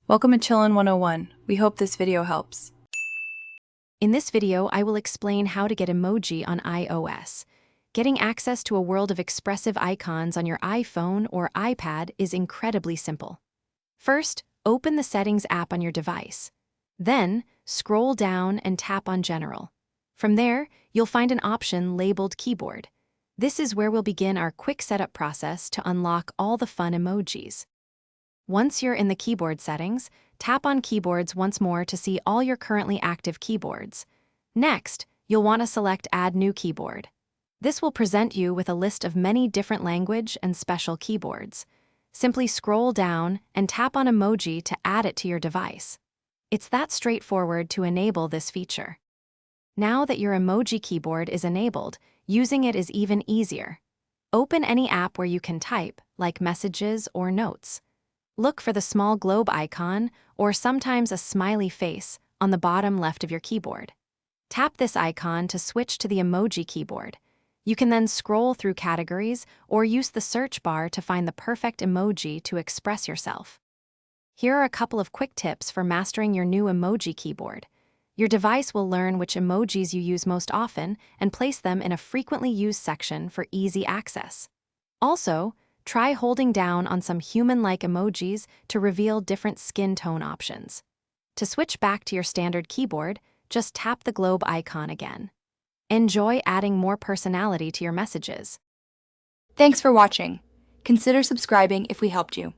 Welcome to Chillin' 101. We hope this video helps. In this video, I will explain how to get emoji on iOS. Getting access to a world of expressive icons on your iPhone or iPad is incredibly simple. First, open the Settings app on your device. Then, scroll down and tap on General. From there, you'll find an option labeled Keyboard. This is where we'll begin our quick setup process to unlock all the fun emojis. Once you're in the keyboard settings, tap on Keyboards once more to see all your currently active keyboards. Next, you'll want to select Add New Keyboard. This will present you with a list of many different language and special keyboards. Simply scroll down and tap on Emoji to add it to your device. It's that straightforward to enable this feature. Now that your emoji keyboard is enabled, using it is even easier. Open any app where you can type, like Messages or Notes. Look for the small globe icon, or sometimes a smiley face, on the bottom left of your keyboard. Tap this icon to switch to the emoji keyboard. You can then scroll through categories or use the search bar to find the perfect emoji to express yourself. Here are a couple of quick tips for mastering your new emoji keyboard. Your device will learn which emojis you use most often and place them in a frequently used section for easy access. Also, try holding down on some human-like emojis to reveal different skin tone options. To switch back to your standard keyboard, just tap the globe icon again. Enjoy adding more personality to your messages. Thanks for watching. Consider subscribing if we helped you.